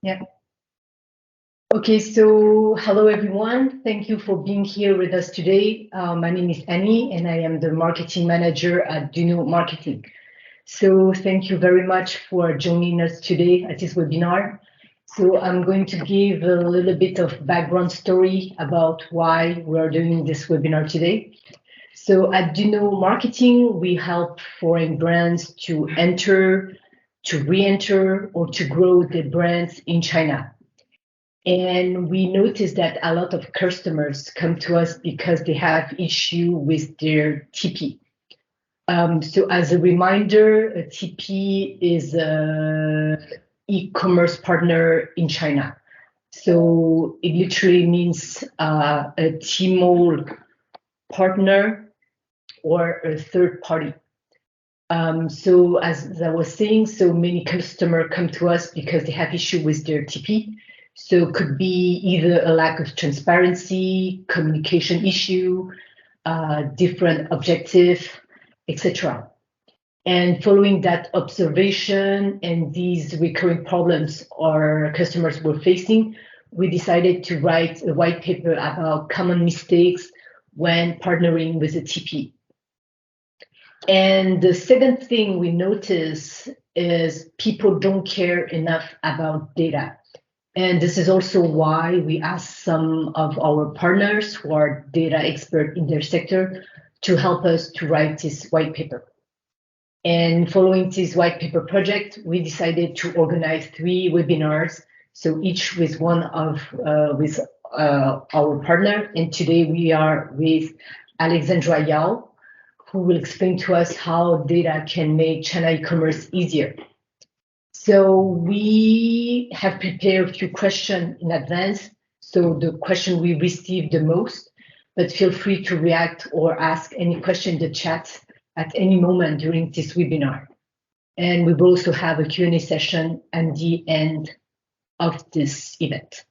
Yeah. Okay, so hello everyone. Thank you for being here with us today. My name is Annie and I am the marketing manager at Duhno Marketing. So thank you very much for joining us today at this webinar. So I'm going to give a little bit of background story about why we're doing this webinar today. So at Duhno Marketing, we help foreign brands to enter, to re-enter, or to grow their brands in China. And we noticed that a lot of customers come to us because they have issue with their TP. So as a reminder, a TP is an e-commerce partner in China. So it literally means a Tmall partner or a third party. So as I was saying, so many customers come to us because they have issue with their TP. So it could be either a lack of transparency, communication issue, different objective, etc. And following that observation and these recurring problems our customers were facing, we decided to write a white paper about common mistakes when partnering with a TP. And the second thing we notice is people don't care enough about data. And this is also why we asked some of our partners who are data experts in their sector to help us to write this white paper. And following this white paper project, we decided to organize 3 webinars, so each with one of our partner. And today we are with Alexandra Yao, who will explain to us how data can make China e-commerce easier. So we have prepared a few questions in advance. So the question we received the most, but feel free to react or ask any question in the chat at any moment during this webinar. And we will also have a Q&A session at the end of this event.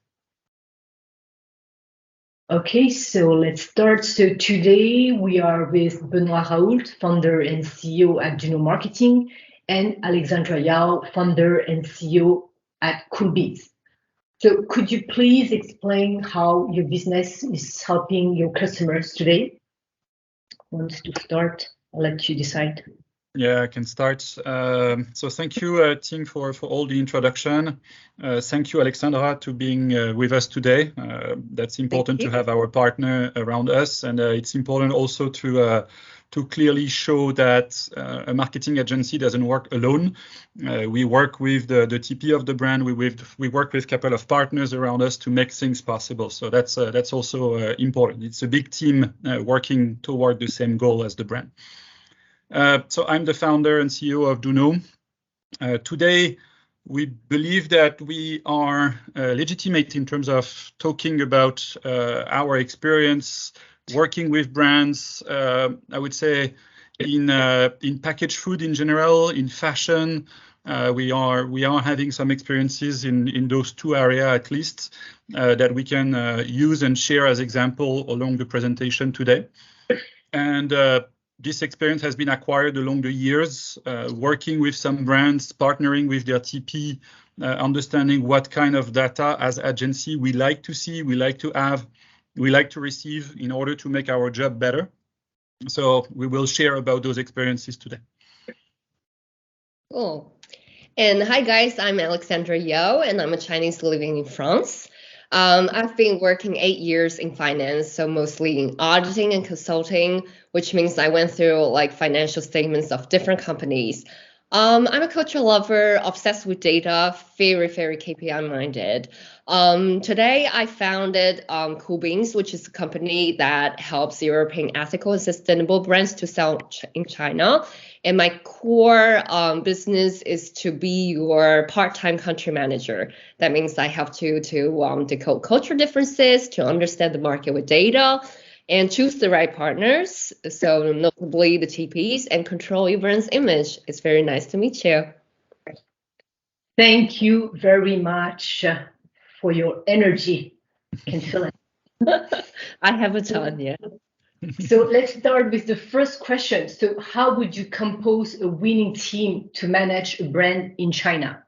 Okay, so let's start. So today we are with Benoit Raoult, founder and CEO at Duhno Marketing, and Alexandra Yao, founder and CEO at Coolbeans. So could you please explain how your business is helping your customers today? Who wants to start? I'll let you decide. Yeah, I can start. So thank you, Ting, for all the introduction. Thank you, Alexandra, to being with us today. That's important to have our partner around us, and it's important also to clearly show that a marketing agency doesn't work alone. We work with the TP of the brand. We work with a couple of partners around us to make things possible. So that's also important. It's a big team working toward the same goal as the brand. So I'm the founder and CEO of Duhno. Today, we believe that we are legitimate in terms of talking about our experience working with brands. I would say in packaged food in general, in fashion, we are having some experiences in those 2 areas at least that we can use and share as example along the presentation today. And this experience has been acquired along the years, working with some brands, partnering with their TP, understanding what kind of data as agency we like to see, we like to have, we like to receive in order to make our job better. So we will share about those experiences today. Cool. And hi guys, I'm Alexandra Yao and I'm a Chinese living in France. I've been working 8 years in finance, so mostly in auditing and consulting, which means I went through like financial statements of different companies. I'm a culture lover, obsessed with data, very, very KPI minded. Today I founded Coolbeans, which is a company that helps European ethical and sustainable brands to sell in China. And my core business is to be your part-time country manager. That means I have to decode culture differences, to understand the market with data, and choose the right partners, so notably the TPs, and control your brand's image. It's very nice to meet you. Thank you very much for your energy. Can feel it. I have a ton, yeah. So let's start with the first question. So how would you compose a winning team to manage a brand in China?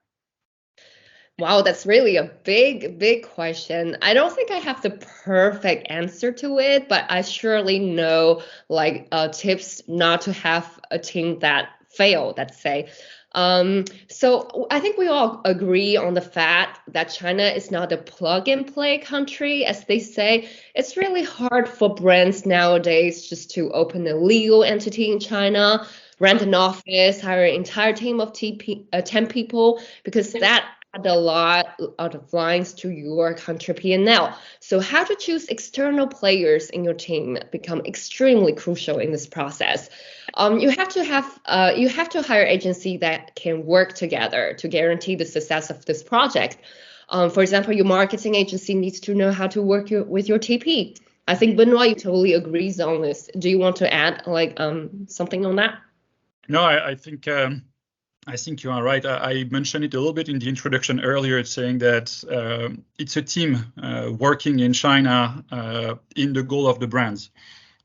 Wow, that's really a big question. I don't think I have the perfect answer to it, but I surely know like tips not to have a team that fail, let's say. So I think we all agree on the fact that China is not a plug and play country, as they say. It's really hard for brands nowadays just to open a legal entity in China, rent an office, hire an entire team of 10 people, because that add a lot of lines to your country P&L. So how to choose external players in your team become extremely crucial in this process. You have to hire agency that can work together to guarantee the success of this project. For example, your marketing agency needs to know how to work with your TP. I think Benoit, you totally agrees on this. Do you want to add like something on that? No, I think you are right. I mentioned it a little bit in the introduction earlier, saying that it's a team working in China in the goal of the brands.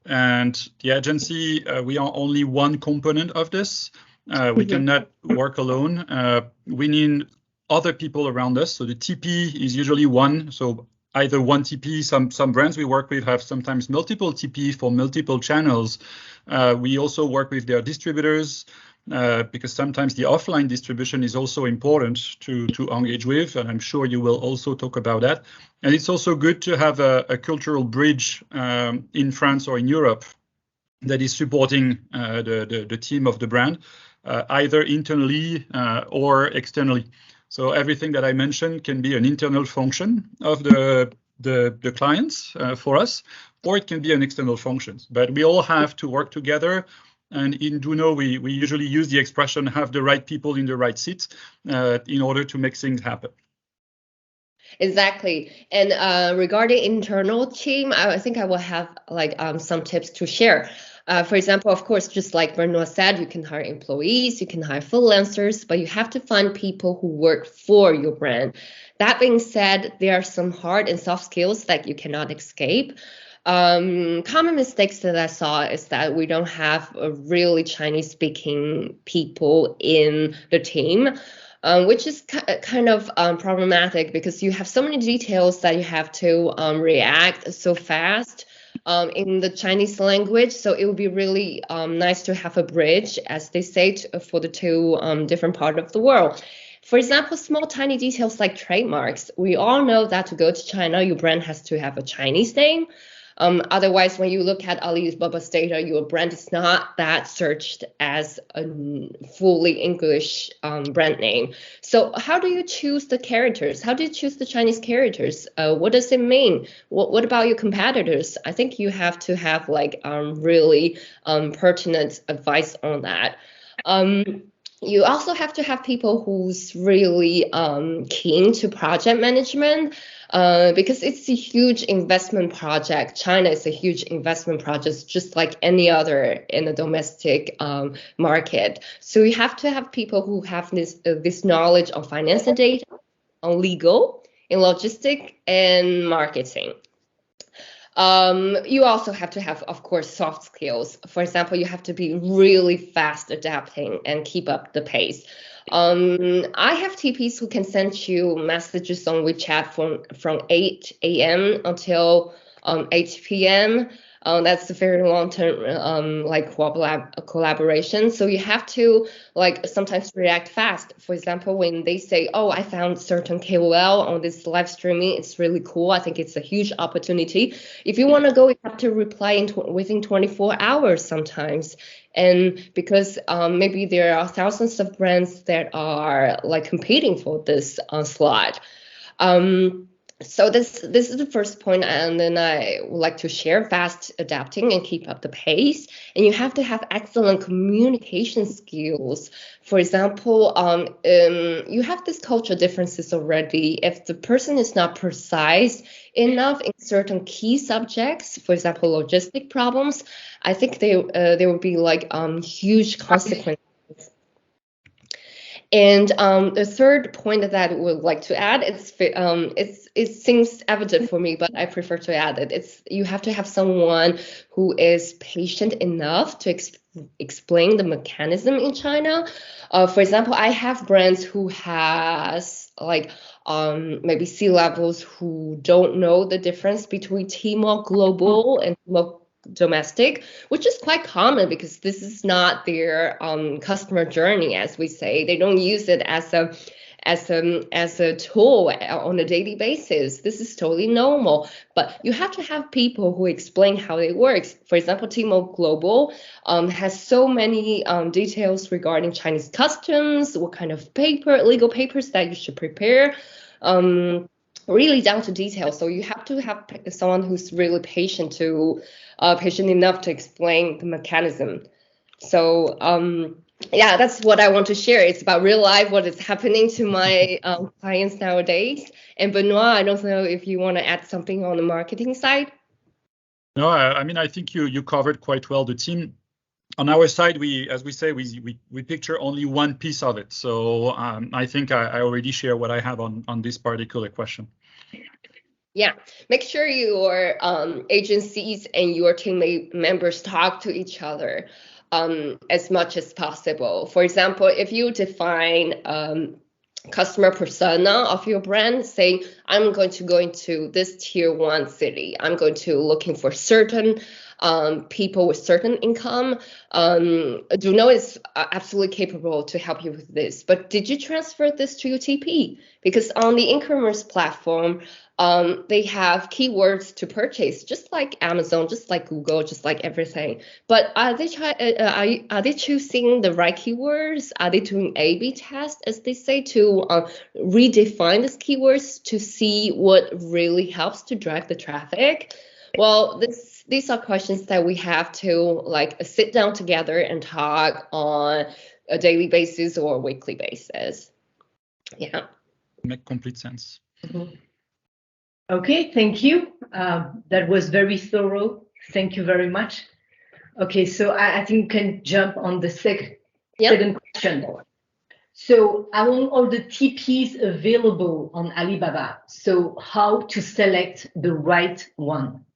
And the agency, we are only one component of this. We cannot work alone. We need other people around us. So the TP is usually one. So either one TP, some brands we work with have sometimes multiple TP for multiple channels. We also work with their distributors, because sometimes the offline distribution is also important to engage with, and I'm sure you will also talk about that. And it's also good to have a cultural bridge in France or in Europe that is supporting the team of the brand, either internally or externally. So everything that I mentioned can be an internal function of the clients for us, or it can be an external function. But we all have to work together. And in Duhno, we usually use the expression have the right people in the right seats in order to make things happen. Exactly. And regarding internal team, I think I will have like some tips to share. For example, of course, just like Benoit said, you can hire employees, you can hire freelancers, but you have to find people who work for your brand. That being said, there are some hard and soft skills that you cannot escape. Common mistakes that I saw is that we don't have a really Chinese speaking people in the team, which is kind of problematic because you have so many details that you have to react so fast in the Chinese language. So it would be really nice to have a bridge, as they say, for the two different parts of the world. For example, small tiny details like trademarks. We all know that to go to China, your brand has to have a Chinese name. Otherwise, when you look at Alibaba's data, your brand is not that searched as a fully English brand name. So how do you choose the characters? How do you choose the Chinese characters? What does it mean? What about your competitors? I think you have to have like really pertinent advice on that. You also have to have people who's really keen to project management. Because it's a huge investment project. China is a huge investment project, just like any other in the domestic market. So you have to have people who have this knowledge on finance and data, on legal, in logistics and marketing. You also have to have, of course, soft skills. For example, you have to be really fast adapting and keep up the pace. I have TPs who can send you messages on WeChat from 8 a.m. until 8 p.m. That's a very long-term like collaboration. So you have to like sometimes react fast. For example, when they say, "Oh, I found certain KOL on this live streaming. It's really cool. I think it's a huge opportunity." If you want to go, you have to reply within 24 hours sometimes. And because maybe there are thousands of brands that are like competing for this slot. So this is the first point, and then I would like to share fast adapting and keep up the pace. And you have to have excellent communication skills. For example, you have these cultural differences already. If the person is not precise enough in certain key subjects, for example, logistic problems, I think there will be like huge consequences. And the third point that I would like to add, it seems evident for me, but I prefer to add it. You have to have someone who is patient enough to explain the mechanism in China. For example, I have brands who has like maybe C-levels who don't know the difference between Tmall Global and Tmall Domestic, which is quite common because this is not their customer journey, as we say. They don't use it as a tool on a daily basis. This is totally normal, but you have to have people who explain how it works. For example, Tmall Global has so many details regarding Chinese customs, what kind of legal papers that you should prepare. Really down to detail. So you have to have someone who's really patient enough to explain the mechanism. So yeah, that's what I want to share. It's about real life, what is happening to my clients nowadays. And Benoit, I don't know if you want to add something on the marketing side. No, I mean, I think you covered quite well the team. On our side, as we say, we picture only one piece of it. So I think I already share what I have on this particular question. Yeah, make sure your agencies and your team members talk to each other as much as possible. For example, if you define customer persona of your brand, saying, I'm going to go into this tier 1 city. I'm going to looking for certain people with certain income. Duhno is absolutely capable to help you with this. But did you transfer this to your TP? Because on the e-commerce platform, they have keywords to purchase, just like Amazon, just like Google, just like everything. But are they choosing the right keywords? Are they doing A/B tests, as they say, to redefine these keywords to see what really helps to drive the traffic? Well, these are questions that we have to sit down together and talk on a daily basis or a weekly basis. Yeah. Make complete sense. Mm-hmm. Okay, thank you. That was very thorough. Thank you very much. Okay, so I think we can jump on the second question. So among all the TPs available on Alibaba, so how to select the right one?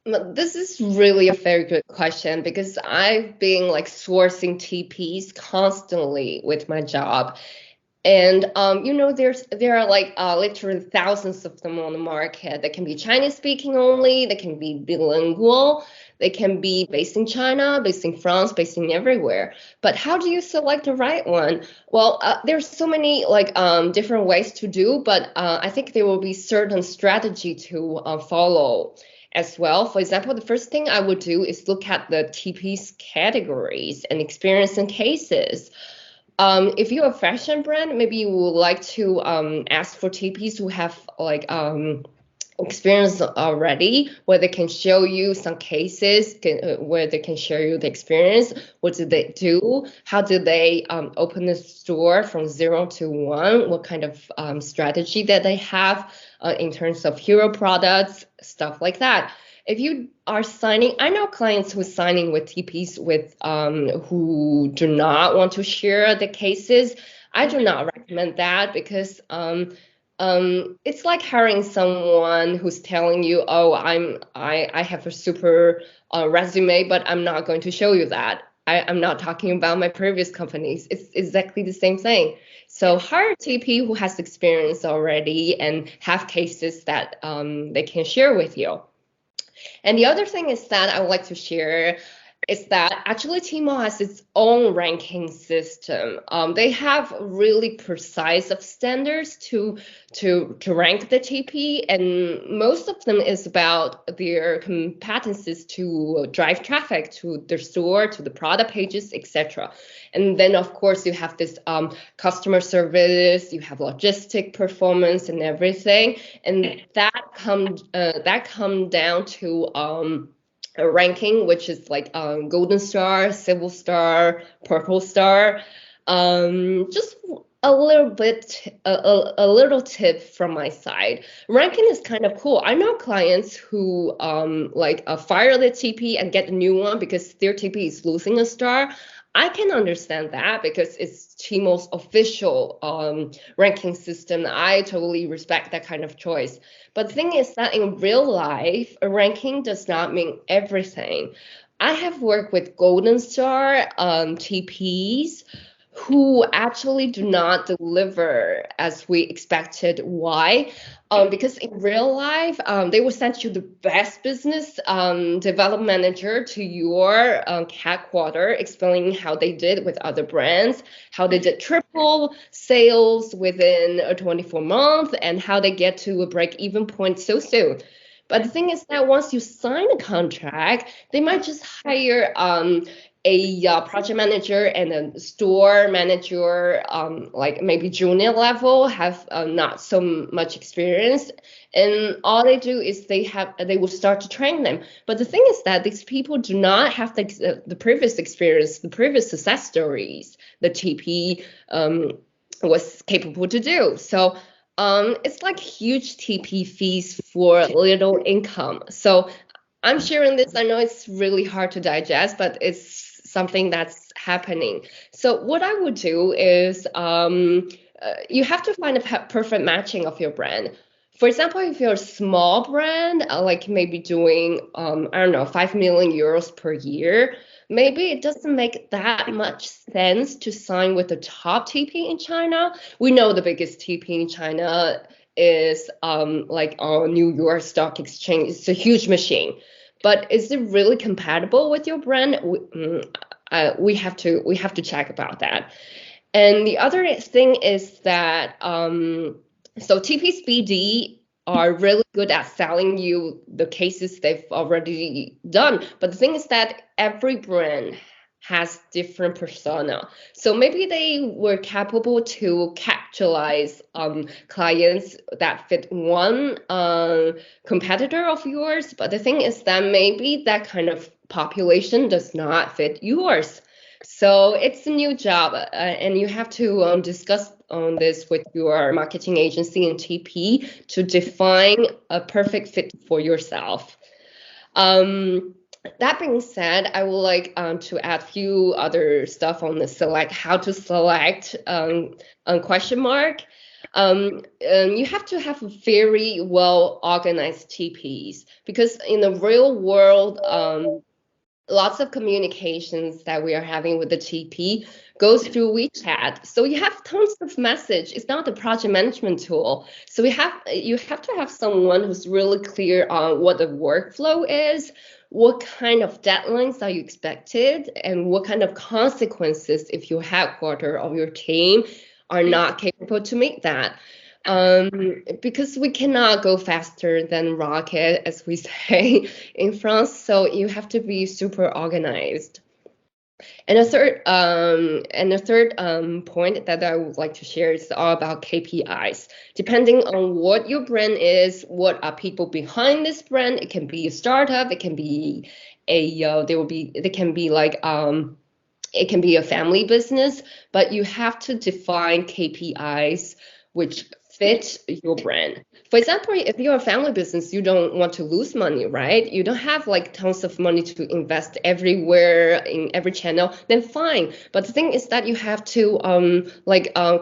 This is really a very good question because I've been sourcing TPs constantly with my job. And there are literally thousands of them on the market. They can be Chinese speaking only, they can be bilingual, they can be based in China, based in France, based in everywhere. But how do you select the right one? Well, there's so many different ways to do, but I think there will be certain strategy to follow as well. For example, the first thing I would do is look at the TP's categories and experience and cases. If you're a fashion brand, maybe you would like to ask for TPs who have experience already, where they can show you some cases, where they can share you the experience. What do they do? How do they open the store from 0 to 1? What kind of strategy that they have in terms of hero products, stuff like that. If you are signing, I know clients who are signing with TPs who do not want to share the cases. I do not recommend that because it's like hiring someone who's telling you, oh, I have a super resume, but I'm not going to show you that. I'm not talking about my previous companies. It's exactly the same thing. So hire a TP who has experience already and have cases that they can share with you. And the other thing is that I would like to share is that actually Tmall has its own ranking system. They have really precise of standards to rank the TP, and most of them is about their competencies to drive traffic to their store, to the product pages, etc. And then of course you have this customer service, you have logistic performance and everything, and that come down to a ranking, which is golden star, silver star, purple star. Just a little tip from my side. Ranking is kind of cool. I know clients who fire their TP and get a new one because their TP is losing a star. I can understand that because it's Tmall's official ranking system. I totally respect that kind of choice. But the thing is that in real life, a ranking does not mean everything. I have worked with Golden Star TPs who actually do not deliver as we expected. Why? Because in real life, they will send you the best business development manager to your headquarter, explaining how they did with other brands, how they did triple sales within a 24 month, and how they get to a break-even point so soon. But the thing is that once you sign a contract, they might just hire a project manager and a store manager, like maybe junior level, have not so much experience, and all they do is they will start to train them. But the thing is that these people do not have the previous experience, the previous success stories the TP was capable to do. So it's like huge TP fees for little income. So I'm sharing this. I know it's really hard to digest, but it's something that's happening. So what I would do is you have to find a perfect matching of your brand. For example, if you're a small brand, like maybe doing, I don't know, 5 million euros per year, maybe it doesn't make that much sense to sign with the top TP in China. We know the biggest TP in China is like on New York Stock Exchange. It's a huge machine. But is it really compatible with your brand? We have to check about that. And the other thing is that so TP's BD are really good at selling you the cases they've already done. But the thing is that every brand has different persona. So maybe they were capable to capitalize clients that fit one competitor of yours. But the thing is that maybe that kind of population does not fit yours. So it's a new job, and you have to discuss on this with your marketing agency and TP to define a perfect fit for yourself. That being said, I would like to add a few other stuff on the how to select question mark. You have to have very well organized TPs because in the real world, lots of communications that we are having with the TP goes through WeChat. So you have tons of message. It's not a project management tool. So you have to have someone who's really clear on what the workflow is, what kind of deadlines are you expected, and what kind of consequences if your headquarter of your team are not capable to meet that. Because we cannot go faster than rocket, as we say in France. So you have to be super organized. And a third point that I would like to share is all about KPIs. Depending on what your brand is, what are people behind this brand? It can be a startup. It can be it can be a family business. But you have to define KPIs which fit your brand. For example, if you're a family business, you don't want to lose money, right? You don't have like tons of money to invest everywhere in every channel, then fine. But the thing is that you have to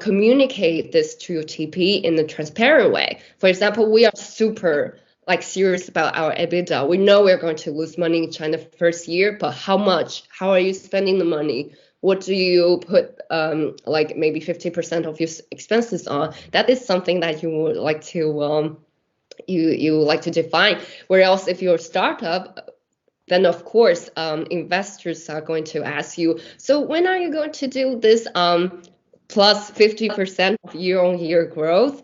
communicate this to your TP in a transparent way. For example, we are super serious about our EBITDA. We know we're going to lose money in China first year, but how much? How are you spending the money? What do you put maybe 50% of your expenses on? That is something that you would like to you like to define. Whereas if you're a startup, then of course investors are going to ask you, so when are you going to do this plus 50% of year-on-year growth?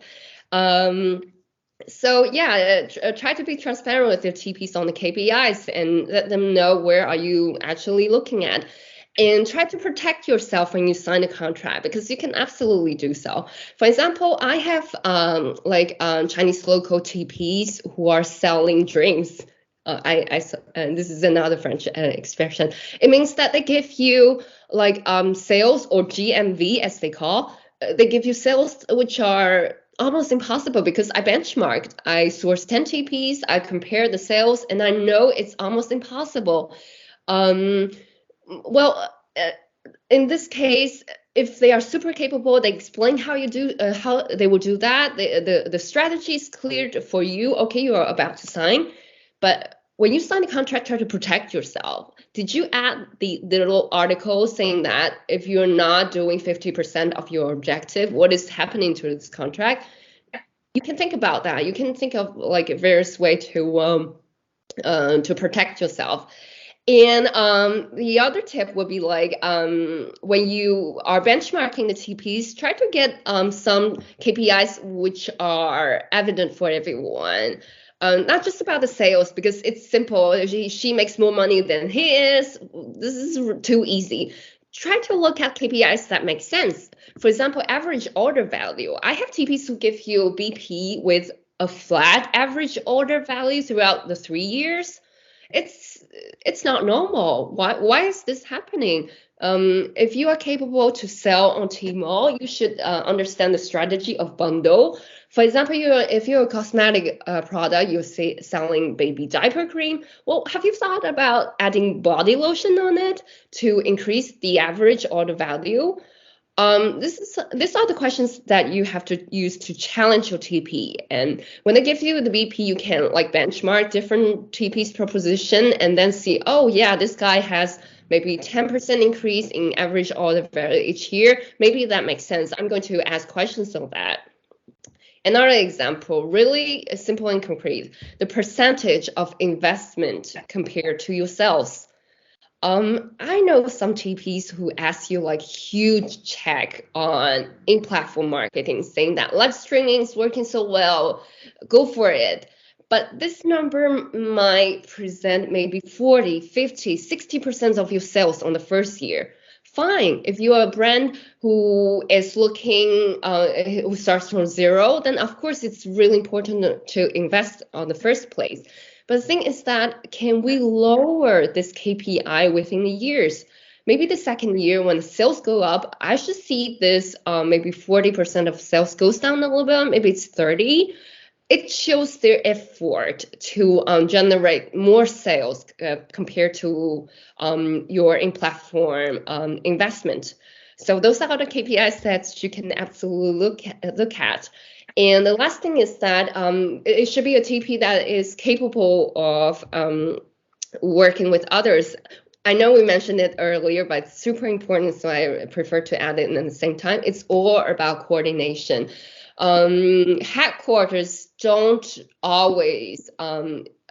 So yeah, try to be transparent with your TPs on the KPIs and let them know where are you actually looking at. And try to protect yourself when you sign a contract, because you can absolutely do so. For example, I have Chinese local TPs who are selling drinks. And this is another French expression. It means that they give you sales, or GMV as they call. They give you sales which are almost impossible, because I benchmarked. I sourced 10 TPs, I compared the sales, and I know it's almost impossible. in this case, if they are super capable, they explain how they will do that. The strategy is cleared for you. Okay, you are about to sign, but when you sign the contract, try to protect yourself. Did you add the little article saying that if you're not doing 50% of your objective, what is happening to this contract? You can think about that. You can think of like various way to protect yourself. And the other tip would be like when you are benchmarking the TPs, try to get some KPIs which are evident for everyone. Not just about the sales, because it's simple. She makes more money than he is. This is too easy. Try to look at KPIs that make sense. For example, average order value. I have TPs who give you BP with a flat average order value throughout the 3 years. It's not normal. Why is this happening? If you are capable to sell on Tmall, you should understand the strategy of bundle. For example, if you're a cosmetic product, you're selling baby diaper cream. Well, have you thought about adding body lotion on it to increase the average order value? These are the questions that you have to use to challenge your TP. And when they give you the BP, you can like benchmark different TPs per position and then see, oh yeah, this guy has maybe 10% increase in average order value each year. Maybe that makes sense. I'm going to ask questions on that. Another example, really simple and concrete, the percentage of investment compared to your sales. I know some TPs who ask you like huge check on in-platform marketing, saying that live streaming is working so well, go for it. But this number might present maybe 40, 50, 60% of your sales on the first year. Fine. If you are a brand who is looking, who starts from zero, then of course it's really important to invest on the first place. But the thing is that, can we lower this KPI within the years? Maybe the second year when the sales go up, I should see this maybe 40% of sales goes down a little bit, maybe it's 30. It shows their effort to generate more sales compared to your in-platform investment. So those are the KPIs that you can absolutely look at. And the last thing is that it should be a TP that is capable of working with others. I know we mentioned it earlier, but it's super important, so I prefer to add it in the same time. It's all about coordination. Headquarters are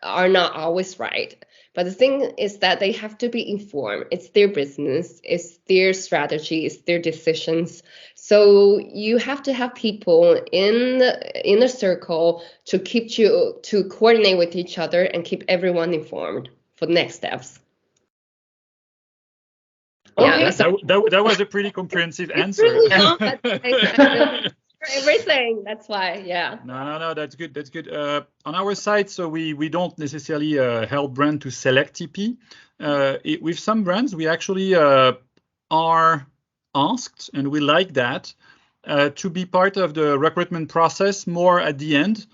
not always right. But the thing is that they have to be informed. It's their business, it's their strategy, it's their decisions. So you have to have people in the circle to coordinate with each other and keep everyone informed for the next steps. Yeah, that was a pretty comprehensive answer. Really long, but everything. That's why, yeah. No, that's good. That's good. On our side, so we don't necessarily help brand to select TP. With some brands, we actually are asked, and we like that, to be part of the recruitment process more at the end,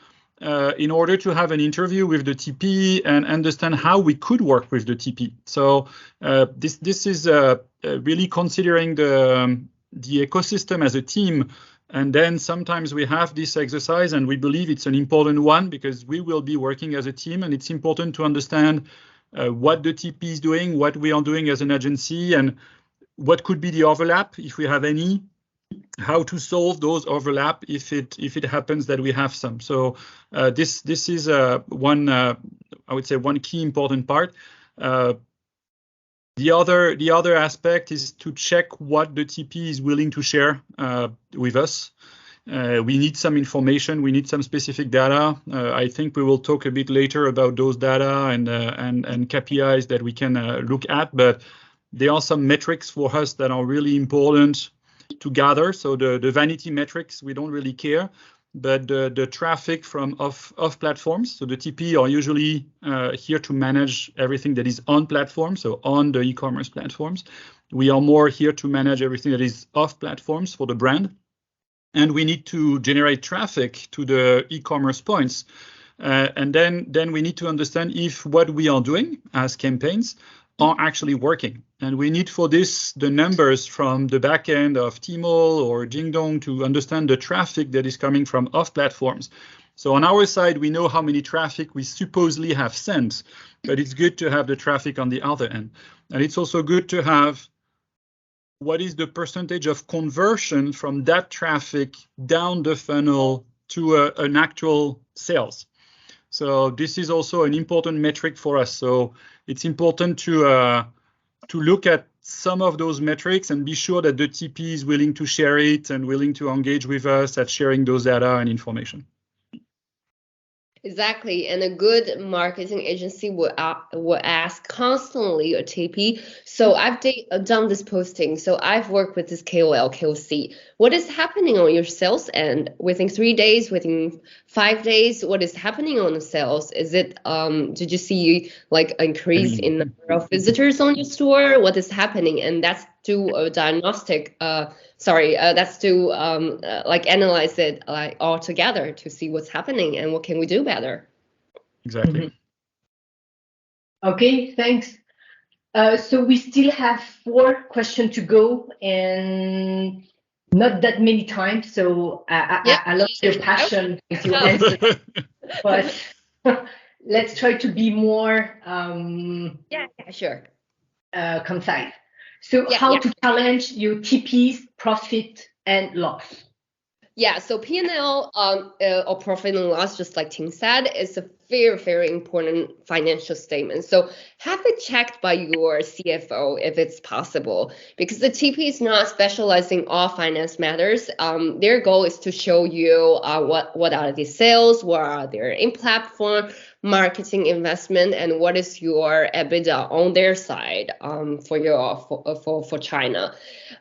in order to have an interview with the TP and understand how we could work with the TP. So this is really considering the ecosystem as a team. And then sometimes we have this exercise, and we believe it's an important one because we will be working as a team, and it's important to understand what the TP is doing, what we are doing as an agency, and what could be the overlap, if we have any, how to solve those overlap if it happens that we have some. So this is one, I would say, one key important part. The other aspect is to check what the TP is willing to share with us. We need some information. We need some specific data. I think we will talk a bit later about those data and KPIs that we can look at. But there are some metrics for us that are really important to gather. So the vanity metrics, we don't really care. But the traffic from off platforms, so the TP are usually here to manage everything that is on platform, so on the e-commerce platforms. We are more here to manage everything that is off platforms for the brand. And we need to generate traffic to the e-commerce points. And then we need to understand if what we are doing as campaigns are actually working. And we need for this the numbers from the back end of Tmall or Jingdong to understand the traffic that is coming from off platforms. So on our side, we know how many traffic we supposedly have sent, but it's good to have the traffic on the other end. And it's also good to have what is the percentage of conversion from that traffic down the funnel to an actual sales. So this is also an important metric for us. So it's important to look at some of those metrics and be sure that the TP is willing to share it and willing to engage with us at sharing those data and information. Exactly, and a good marketing agency will ask constantly a TP. So I've done this posting. So I've worked with this KOL, KOC. What is happening on your sales end within 3 days, within 5 days? What is happening on the sales? Is it did you see like an increase in number of visitors on your store? What is happening? And that's to a diagnostic. That's to like analyze it like all together to see what's happening and what can we do better. Exactly. Okay, thanks. So we still have 4 questions to go and not that many times. So I love your passion with your answer, but let's try to be more sure. Concise. So how to challenge your TP's profit and loss? Yeah, so P&L or profit and loss, just like Ting said, is a very, very important financial statement. So have it checked by your CFO if it's possible, because the TP is not specializing in all finance matters. Their goal is to show you what are the sales, what are their in-platform marketing investment, and what is your EBITDA on their side for China.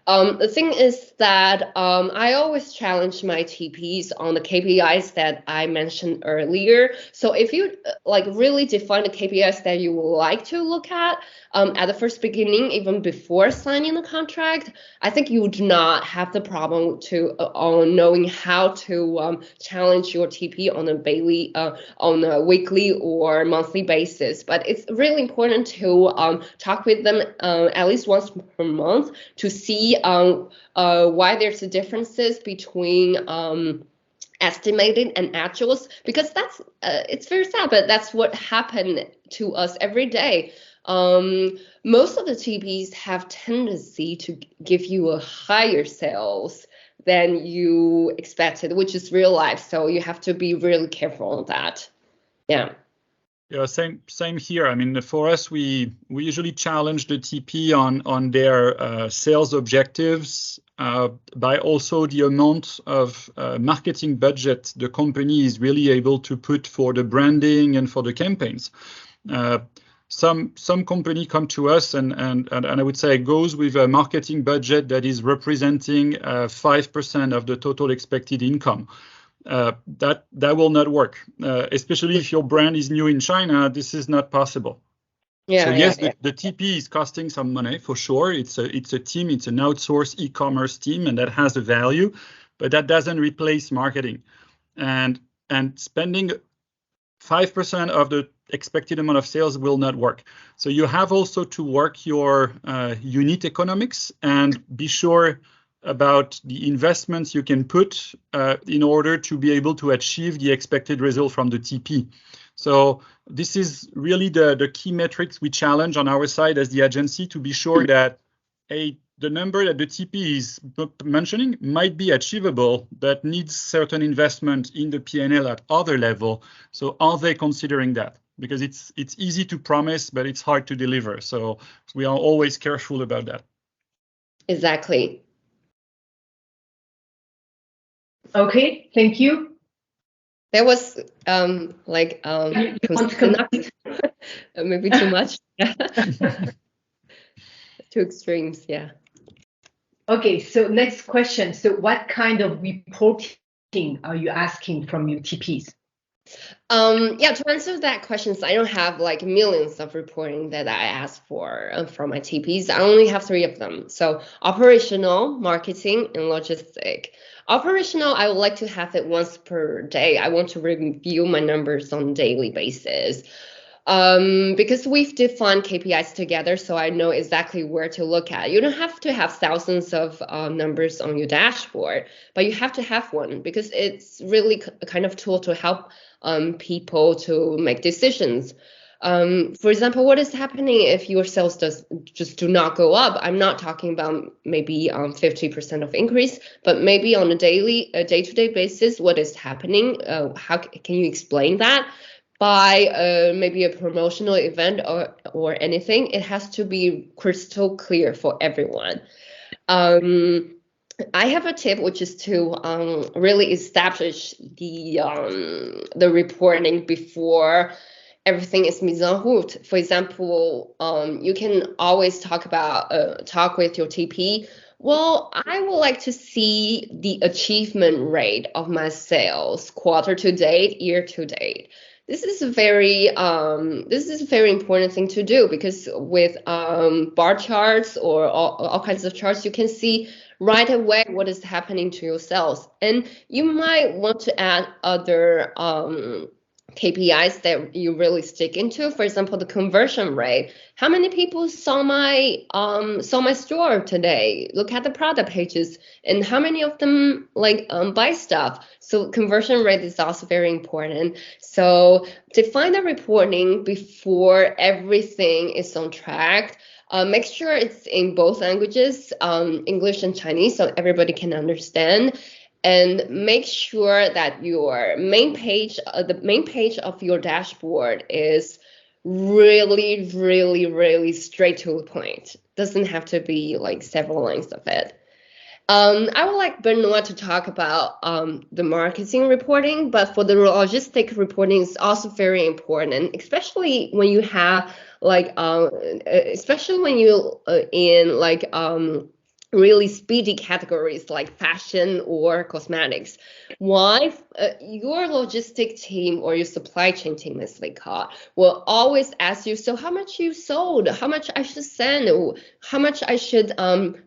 The thing is that I always challenge my TPs on the KPIs that I mentioned earlier. So if you like really define the KPIs that you would like to look at the first beginning, even before signing the contract, I think you do not have the problem on knowing how to challenge your TP on a weekly or monthly basis. But it's really important to talk with them at least once per month to see why there's the differences between estimated and actuals, because that's it's very sad, but that's what happened to us every day. Most of the TPs have tendency to give you a higher sales than you expected, which is real life. So you have to be really careful on that. Yeah. Yeah, same here. I mean, for us, we usually challenge the TP on their sales objectives by also the amount of marketing budget the company is really able to put for the branding and for the campaigns. Some company come to us and I would say goes with a marketing budget that is representing 5% of the total expected income. That will not work, especially if your brand is new in China. This is not possible. Yeah. So yes, the TP is costing some money for sure. It's a team. It's an outsourced e-commerce team, and that has a value, but that doesn't replace marketing. And spending 5% of the expected amount of sales will not work. So you have also to work your unit economics and be sure about the investments you can put in order to be able to achieve the expected result from the TP. So this is really the key metrics we challenge on our side as the agency to be sure that the number that the TP is mentioning might be achievable, but needs certain investment in the P&L at other level. So are they considering that? Because it's easy to promise, but it's hard to deliver. So we are always careful about that. Exactly. Okay, thank you. That was maybe too much. Two extremes, yeah. Okay, so next question. So what kind of reporting are you asking from your TPs? To answer that question, I don't have like millions of reporting that I ask for from my TPs. I only have 3 of them. So operational, marketing, and logistic. Operational, I would like to have it once per day. I want to review my numbers on a daily basis. Because we've defined KPIs together, so I know exactly where to look at. You don't have to have thousands of numbers on your dashboard, but you have to have one because it's really a kind of tool to help people to make decisions. For example, what is happening if your sales just do not go up? I'm not talking about maybe 50% of increase, but maybe on a day-to-day basis, what is happening? How can you explain that? By maybe a promotional event or anything, it has to be crystal clear for everyone. I have a tip, which is to really establish the reporting before everything is mise en route. For example, you can always talk with your TP. Well, I would like to see the achievement rate of my sales quarter to date, year to date. This is a very important thing to do because with bar charts or all kinds of charts, you can see right away what is happening to your sales, and you might want to add other KPIs that you really stick into. For example, the conversion rate. How many people saw my store today? Look at the product pages, and how many of them buy stuff. So conversion rate is also very important. So define the reporting before everything is on track. Make sure it's in both languages, English and Chinese, so everybody can understand. And make sure that your main page, the main page of your dashboard is really, really, really straight to the point. Doesn't have to be like several lines of it. I would like Benoit to talk about the marketing reporting, but for the logistic reporting is also very important, especially when you have especially when you in really speedy categories like fashion or cosmetics. Why? Your logistic team or your supply chain team, as they call it, will always ask you, so how much you sold, how much I should send, how much I should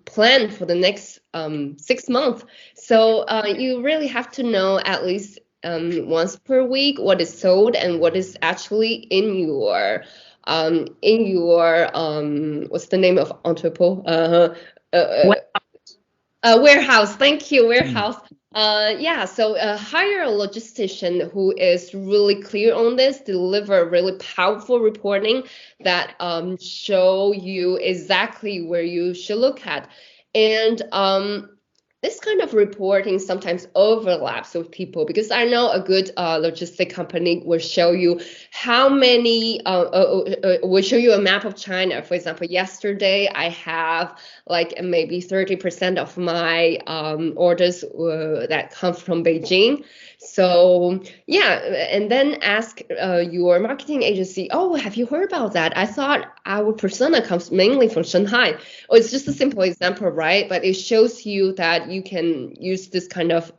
plan for the next 6 months. So you really have to know at least once per week what is sold and what is actually in your what's the name of entrepot? Warehouse. Thank you, warehouse. So hire a logistician who is really clear on this, deliver really powerful reporting that show you exactly where you should look at. And this kind of reporting sometimes overlaps with people, because I know a good logistic company will show you how many, will show you a map of China. For example, yesterday I have maybe 30% of my orders that come from Beijing. So yeah, and then ask your marketing agency, oh, have you heard about that? I thought our persona comes mainly from Shanghai. Oh, it's just a simple example, right? But it shows you that you can use this kind of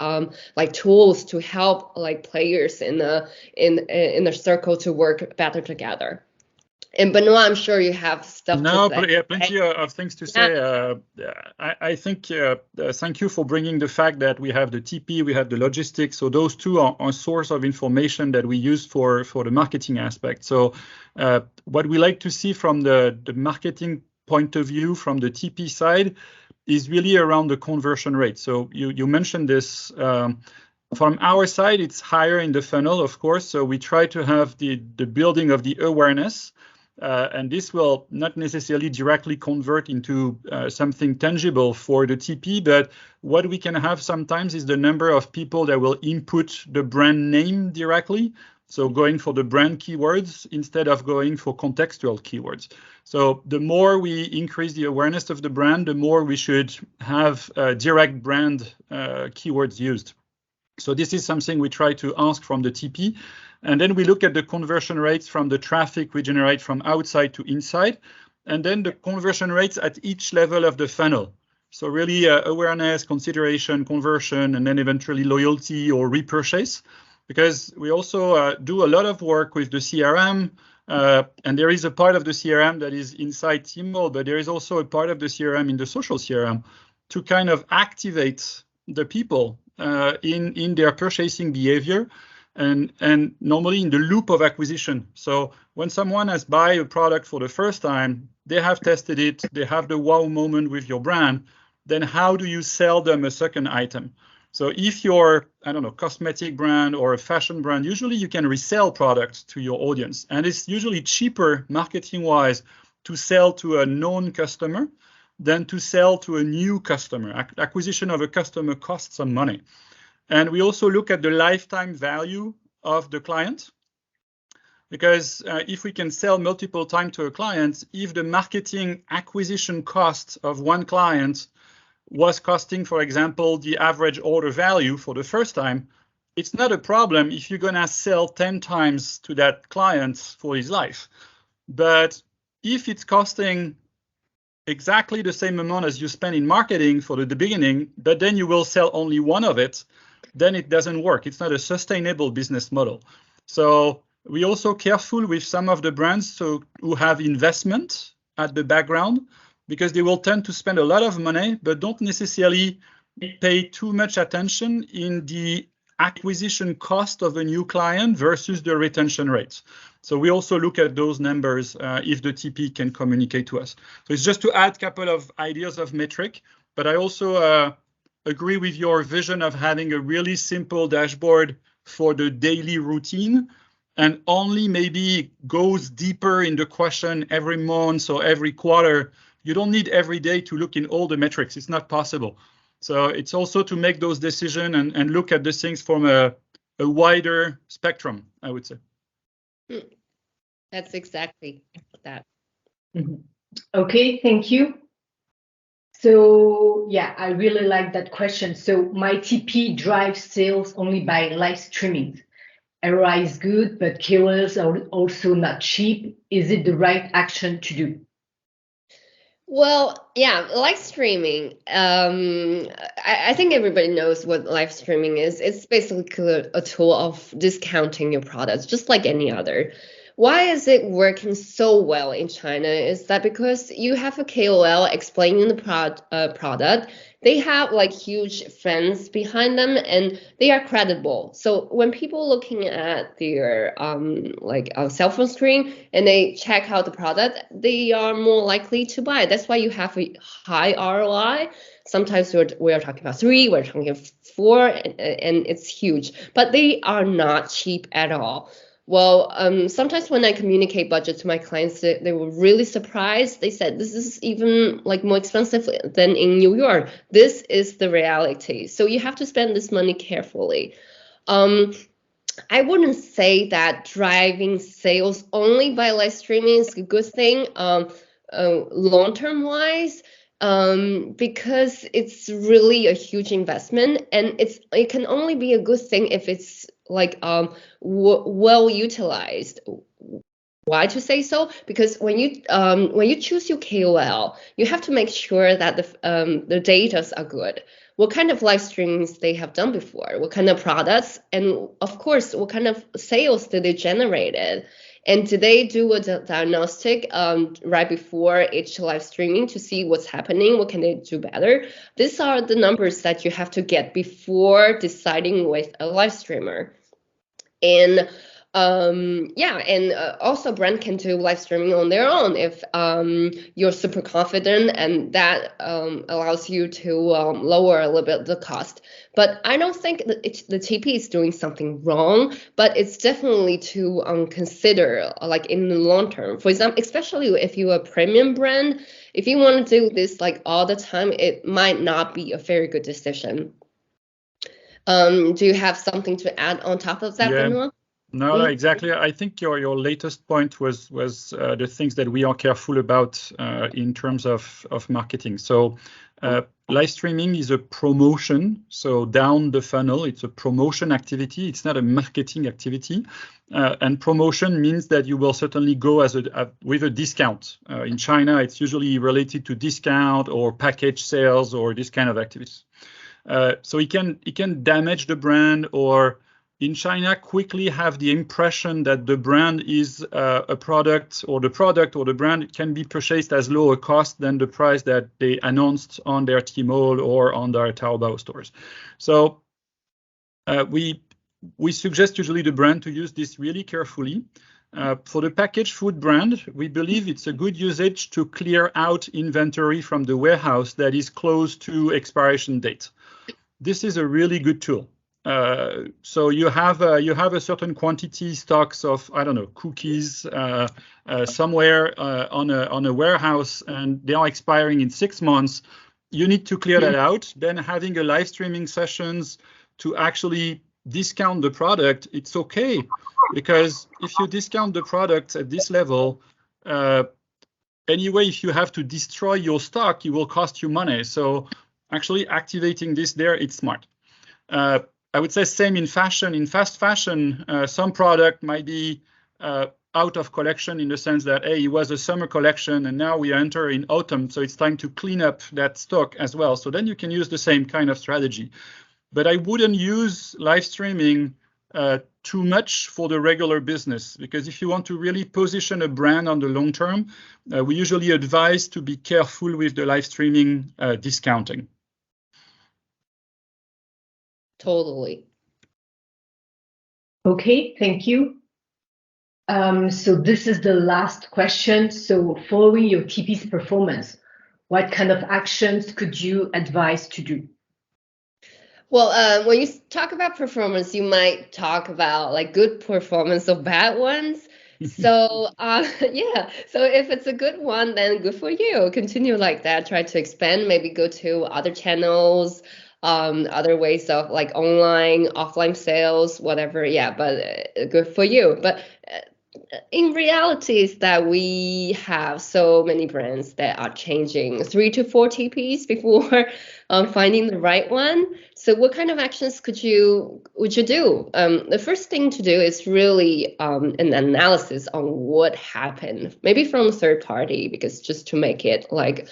tools to help players in the circle to work better together. And Benoit, I'm sure you have stuff to say. Yeah, plenty of things to say. I think thank you for bringing the fact that we have the TP, we have the logistics. So those two are a source of information that we use for the marketing aspect. So what we like to see from the marketing point of view, from the TP side, is really around the conversion rate. So you mentioned this. From our side, it's higher in the funnel, of course. So we try to have the building of the awareness. And this will not necessarily directly convert into something tangible for the TP, but what we can have sometimes is the number of people that will input the brand name directly. So going for the brand keywords instead of going for contextual keywords. So the more we increase the awareness of the brand, the more we should have direct brand keywords used. So this is something we try to ask from the TP. And then we look at the conversion rates from the traffic we generate from outside to inside, and then the conversion rates at each level of the funnel. So really awareness, consideration, conversion, and then eventually loyalty or repurchase, because we also do a lot of work with the CRM, and there is a part of the CRM that is inside Tmall, but there is also a part of the CRM in the social CRM to kind of activate the people in their purchasing behavior. and normally in the loop of acquisition. So when someone has buy a product for the first time, they have tested it, they have the wow moment with your brand, then how do you sell them a second item? So if you're, I don't know, cosmetic brand or a fashion brand, usually you can resell products to your audience. And it's usually cheaper marketing-wise to sell to a known customer than to sell to a new customer. Acquisition of a customer costs some money. And we also look at the lifetime value of the client, because if we can sell multiple times to a client, if the marketing acquisition cost of one client was costing, for example, the average order value for the first time, it's not a problem if you're going to sell 10 times to that client for his life. But if it's costing exactly the same amount as you spend in marketing for the beginning, but then you will sell only one of it, then it doesn't work. It's not a sustainable business model. So we also careful with some of the brands who have investment at the background, because they will tend to spend a lot of money, but don't necessarily pay too much attention in the acquisition cost of a new client versus the retention rates. So we also look at those numbers if the TP can communicate to us. So it's just to add a couple of ideas of metric, but I also agree with your vision of having a really simple dashboard for the daily routine, and only maybe goes deeper in the question every month or every quarter. You don't need every day to look in all the metrics. It's not possible. So it's also to make those decisions and look at the things from a wider spectrum, I would say. That's exactly that. Mm-hmm. Okay, thank you. So yeah, I really like that question. So my TP drives sales only by live streaming. ROI is good, but KOLs are also not cheap. Is it the right action to do? Well, yeah, live streaming. I think everybody knows what live streaming is. It's basically a tool of discounting your products, just like any other. Why is it working so well in China? Is that because you have a KOL explaining the product. They have like huge fans behind them, and they are credible. So when people looking at their cell phone screen and they check out the product, they are more likely to buy. That's why you have a high ROI. Sometimes we are talking about 3, we're talking about 4, and it's huge. But they are not cheap at all. Well, sometimes when I communicate budget to my clients, they were really surprised. They said, this is even like more expensive than in New York. This is the reality. So you have to spend this money carefully. I wouldn't say that driving sales only by live streaming is a good thing long-term wise, because it's really a huge investment, and it can only be a good thing if it's like well utilized. Why to say so? Because when you choose your KOL, you have to make sure that the data are good. What kind of live streamings they have done before? What kind of products? And of course, what kind of sales did they generated? And did they do a diagnostic right before each live streaming to see what's happening? What can they do better? These are the numbers that you have to get before deciding with a live streamer. And also brand can do live streaming on their own if you're super confident, and that allows you to lower a little bit the cost. But I don't think that the TP is doing something wrong, but it's definitely to consider like in the long term. For example, especially if you're a premium brand, if you want to do this like all the time, it might not be a very good decision. Do you have something to add on top of that, Benoit? No, exactly. I think your latest point was the things that we are careful about in terms of marketing. So live streaming is a promotion. So down the funnel, it's a promotion activity. It's not a marketing activity. And promotion means that you will certainly go with a discount. In China, it's usually related to discount or package sales or this kind of activities. So it can damage the brand, or in China quickly have the impression that the brand is a product, or the brand can be purchased as low a cost than the price that they announced on their Tmall or on their Taobao stores. So we we suggest usually the brand to use this really carefully. For the packaged food brand, we believe it's a good usage to clear out inventory from the warehouse that is close to expiration date. This is a really good tool. So you have a certain quantity stocks of, I don't know, cookies somewhere on a warehouse, and they are expiring in 6 months. You need to clear that out. Then having a live streaming sessions to actually discount the product, it's okay, because if you discount the product at this level, anyway, if you have to destroy your stock, it will cost you money. So actually activating this there, it's smart. I would say same in fashion. In fast fashion, some product might be out of collection in the sense that, hey, it was a summer collection and now we enter in autumn, so it's time to clean up that stock as well. So then you can use the same kind of strategy. But I wouldn't use live streaming too much for the regular business, because if you want to really position a brand on the long term, we usually advise to be careful with the live streaming discounting. Totally. Okay, thank you. So this is the last question. So following your TP's performance, what kind of actions could you advise to do? Well, when you talk about performance, you might talk about like good performance or bad ones. So yeah, so if it's a good one, then good for you. Continue like that. Try to expand, maybe go to other channels, other ways of like online, offline sales, whatever. Yeah, but good for you. But in reality is that we have so many brands that are changing 3 to 4 TPs before finding the right one. So what kind of actions would you do? The first thing to do is really an analysis on what happened, maybe from a third party, because just to make it like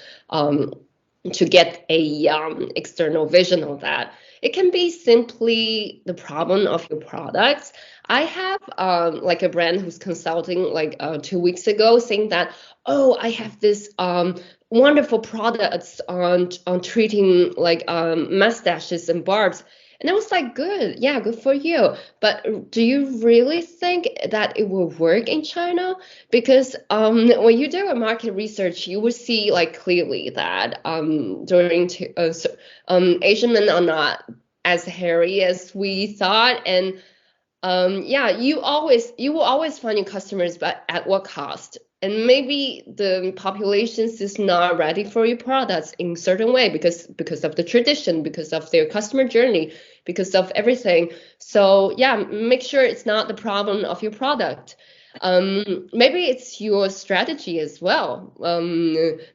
to get a external vision of that. It can be simply the problem of your products. I have like a brand who's consulting like 2 weeks ago saying that, oh, I have this wonderful products on treating like mustaches and barbs. And I was like, good, yeah, good for you. But do you really think that it will work in China? Because when you do a market research, you will see like clearly that Asian men are not as hairy as we thought, and yeah, you will always find your customers, but at what cost? And maybe the population is not ready for your products in certain way because of the tradition, because of their customer journey, because of everything. So yeah, make sure it's not the problem of your product. Maybe it's your strategy as well.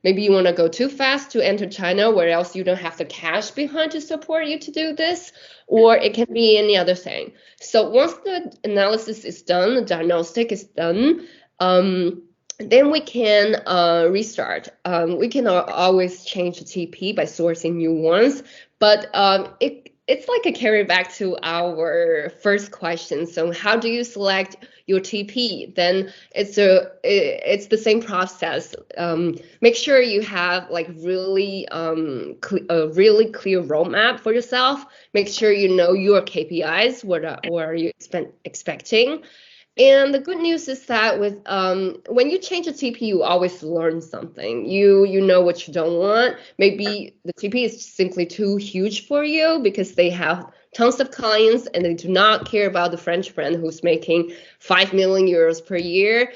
Maybe you want to go too fast to enter China, where else you don't have the cash behind to support you to do this, or it can be any other thing. So once the analysis is done, the diagnostic is done, then we can restart. We can always change the TP by sourcing new ones, but it's like a carry back to our first question. So how do you select your TP? Then it's the same process. Make sure you have like really a really clear roadmap for yourself. Make sure you know your KPIs. What are you expecting? And the good news is that with when you change a TP, you always learn something. You know what you don't want. Maybe the TP is simply too huge for you because they have tons of clients and they do not care about the French brand who's making 5 million euros per year.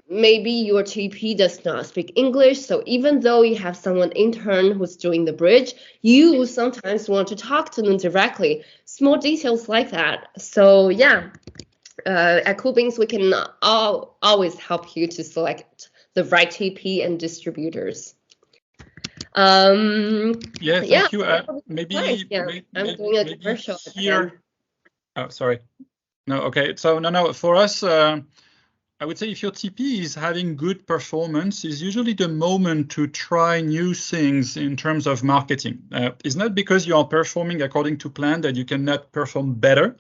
Maybe your TP does not speak English. So even though you have someone intern who's doing the bridge, you sometimes want to talk to them directly. Small details like that. So yeah. At Coolbeans, we can always help you to select the right TP and distributors. Yeah, thank you. Maybe I'm doing a commercial here. Oh, sorry. No, okay. So no. For us, I would say if your TP is having good performance, is usually the moment to try new things in terms of marketing. It's not because you are performing according to plan that you cannot perform better.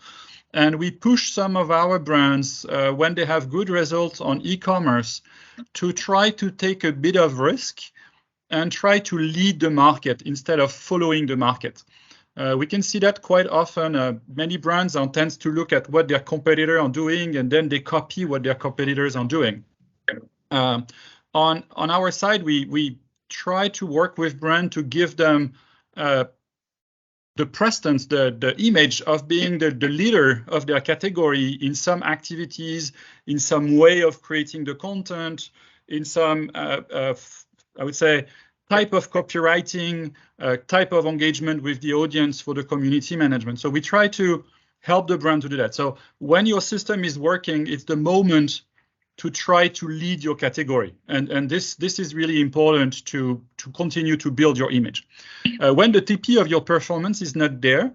And we push some of our brands when they have good results on e-commerce to try to take a bit of risk and try to lead the market instead of following the market. We can see that quite often. Many brands tend to look at what their competitors are doing, and then they copy what their competitors are doing. On our side, we try to work with brands to give them the presence, the image of being the leader of their category in some activities, in some way of creating the content, in some, I would say, type of copywriting, type of engagement with the audience for the community management. So we try to help the brand to do that. So when your system is working, it's the moment to try to lead your category. And this is really important to continue to build your image. When the TP of your performance is not there,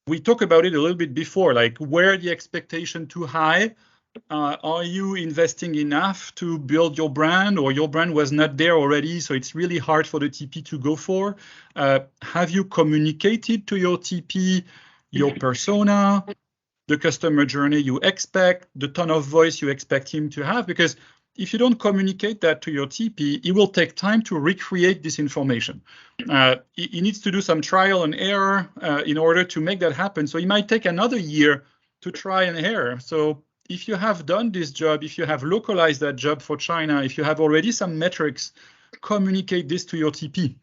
we talked about it a little bit before, like where the expectation too high? Are you investing enough to build your brand, or your brand was not there already, so it's really hard for the TP to go for? Have you communicated to your TP your persona, the customer journey you expect, the tone of voice you expect him to have? Because if you don't communicate that to your TP, it will take time to recreate this information. He needs to do some trial and error in order to make that happen. So it might take another year to try and error. So if you have done this job, if you have localized that job for China, if you have already some metrics, communicate this to your TP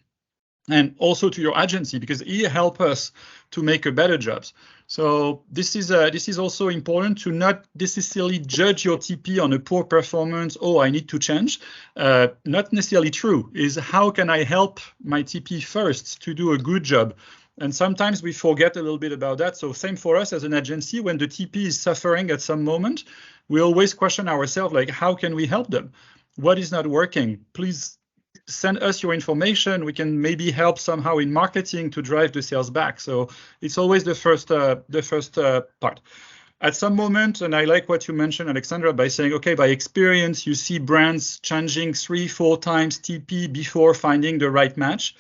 and also to your agency, because it helps us to make a better job. So this is also important, to not necessarily judge your TP on a poor performance. Oh, I need to change. Not necessarily true. Is how can I help my TP first to do a good job? And sometimes we forget a little bit about that. So same for us as an agency. When the TP is suffering at some moment, we always question ourselves, like, how can we help them? What is not working? Please send us your information. We can maybe help somehow in marketing to drive the sales back. So it's always the first part. At some moment, and I like what you mentioned, Alexandra, by saying, okay, by experience, you see brands changing 3-4 times TP before finding the right match.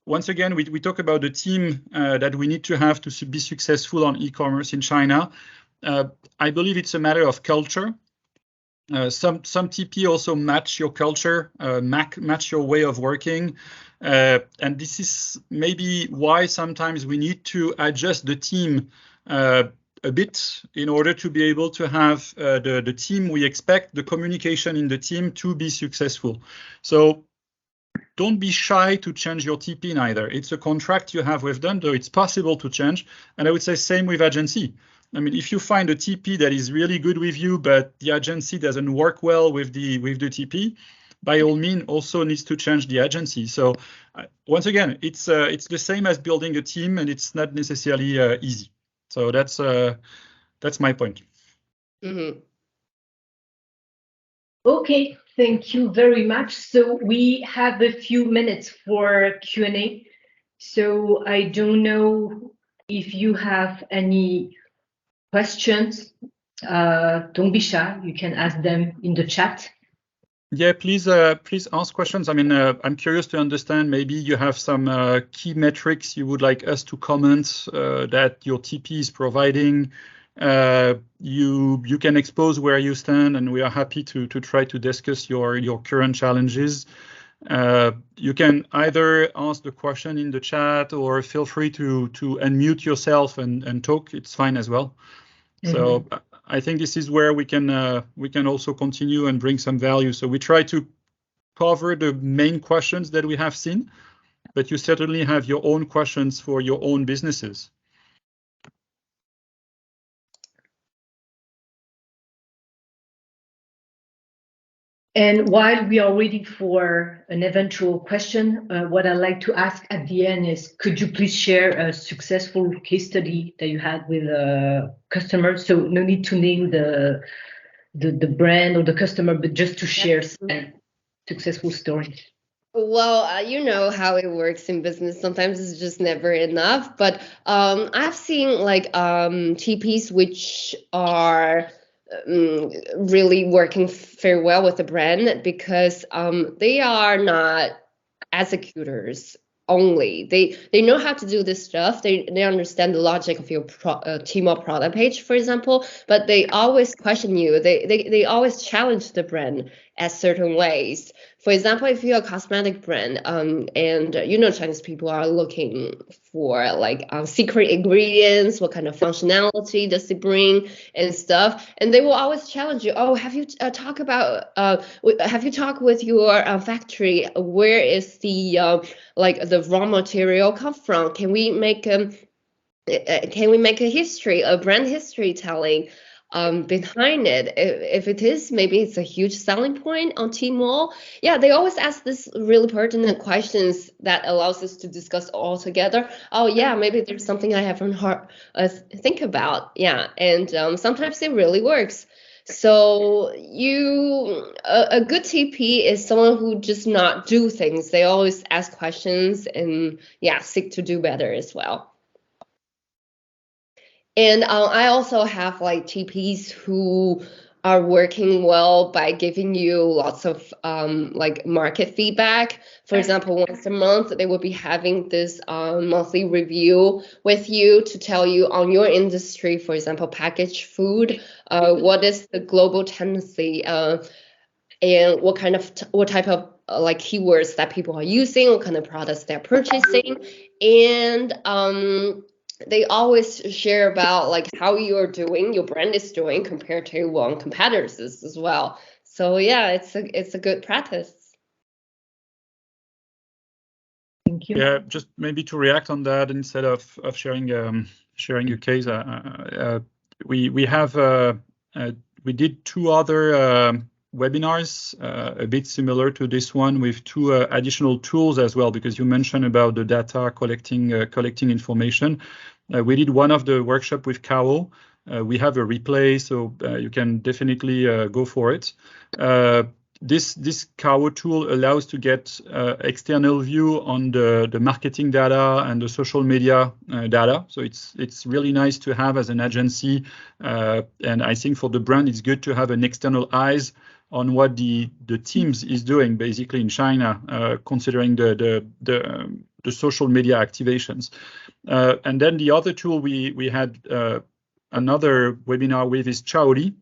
Once again, we talk about the team that we need to have to be successful on e-commerce in China. I believe it's a matter of culture. Some TP also match your culture, match your way of working. And this is maybe why sometimes we need to adjust the team a bit in order to be able to have the team we expect, the communication in the team to be successful. So don't be shy to change your TP neither. It's a contract you have with them, though it's possible to change. And I would say same with agency. I mean, if you find a TP that is really good with you, but the agency doesn't work well with the TP, by all means, also needs to change the agency. So once again, it's the same as building a team, and it's not necessarily easy. So that's my point. Mm-hmm. Okay, thank you very much. So we have a few minutes for Q&A. So I don't know if you have any questions. Don't be shy. You can ask them in the chat. Yeah, please ask questions. I mean, I'm curious to understand, maybe you have some key metrics you would like us to comment that your TP is providing. You can expose where you stand, and we are happy to try to discuss your current challenges. You can either ask the question in the chat, or feel free to unmute yourself and talk. It's fine as well. Mm-hmm. So I think this is where we can also continue and bring some value. So we try to cover the main questions that we have seen, but you certainly have your own questions for your own businesses. And while we are waiting for an eventual question, what I'd like to ask at the end is, could you please share a successful case study that you had with a customer? So no need to name the brand or the customer, but just to share a successful story. Well, you know how it works in business. Sometimes it's just never enough. But I've seen like TPs which are really working very well with the brand, because they are not executors only. They know how to do this stuff. They understand the logic of your Tmall product page, for example, but they always question you. They always challenge the brand. at certain ways. For example, if you're a cosmetic brand, and Chinese people are looking for like secret ingredients, what kind of functionality does it bring and stuff, and they will always challenge you. Oh, have you talked with your factory? Where is the the raw material come from? Can we make a history, a brand history telling behind it? If it is, maybe it's a huge selling point on Tmall. Yeah, they always ask this really pertinent questions that allows us to discuss all together. Oh yeah, maybe there's something I haven't heard think about. Yeah, and sometimes it really works. So a good TP is someone who just not do things. They always ask questions and seek to do better as well. And I also have like TPs who are working well by giving you lots of like market feedback. For example, once a month, they will be having this monthly review with you to tell you on your industry, for example, packaged food, what is the global tendency and what type of like keywords that people are using, what kind of products they're purchasing. And they always share about like how you're doing, your brand is doing compared to competitors as well. So yeah, it's a good practice. Thank you. Yeah, just maybe to react on that, instead of sharing your case, we did 2 other webinars a bit similar to this one, with 2 additional tools as well, because you mentioned about the data collecting information. We did one of the workshop with KOL. We have a replay, so you can definitely go for it. This KOL tool allows to get external view on the marketing data and the social media data. So it's really nice to have as an agency, and I think for the brand it's good to have an external eyes on what the teams is doing basically in China, considering the social media activations. And then the other tool we had another webinar with is Chaoli.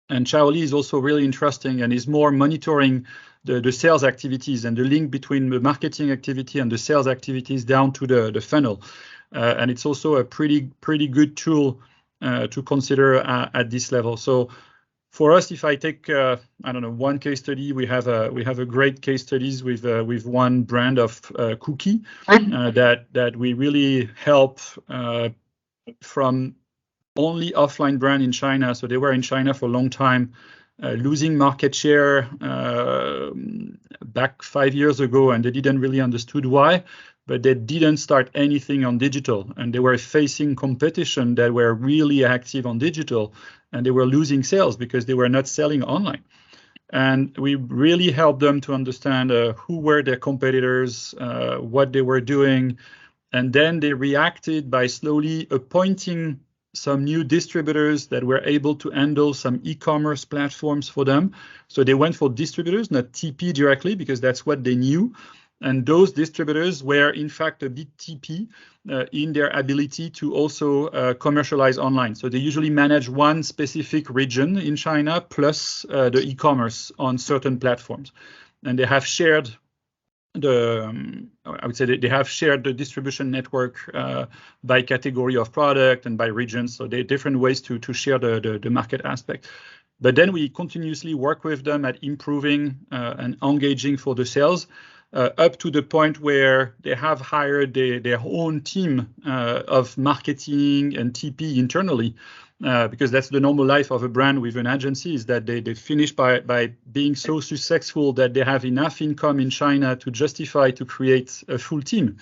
And Chaoli is also really interesting and is more monitoring the sales activities and the link between the marketing activity and the sales activities down to the funnel. And it's also a pretty good tool to consider at this level. So for us, if I take one case study, we have a great case studies with one brand of cookie that we really help from only offline brand in China. So they were in China for a long time, losing market share back 5 years ago, and they didn't really understood why, but they didn't start anything on digital, and they were facing competition that were really active on digital, and they were losing sales because they were not selling online. And we really helped them to understand who were their competitors, what they were doing, and then they reacted by slowly appointing some new distributors that were able to handle some e-commerce platforms for them. So they went for distributors, not TP directly, because that's what they knew. And those distributors were in fact a bit TP in their ability to also commercialize online. So they usually manage one specific region in China plus the e-commerce on certain platforms. And they have shared they have shared the distribution network by category of product and by region. So there are different ways to share the market aspect. But then we continuously work with them at improving and engaging for the sales up to the point where they have hired their own team of marketing and TP internally. Because that's the normal life of a brand with an agency, is that they finish by being so successful that they have enough income in China to justify to create a full team.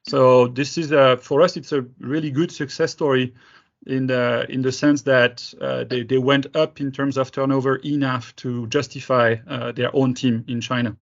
So this is for us, it's a really good success story in the sense that they went up in terms of turnover enough to justify their own team in China.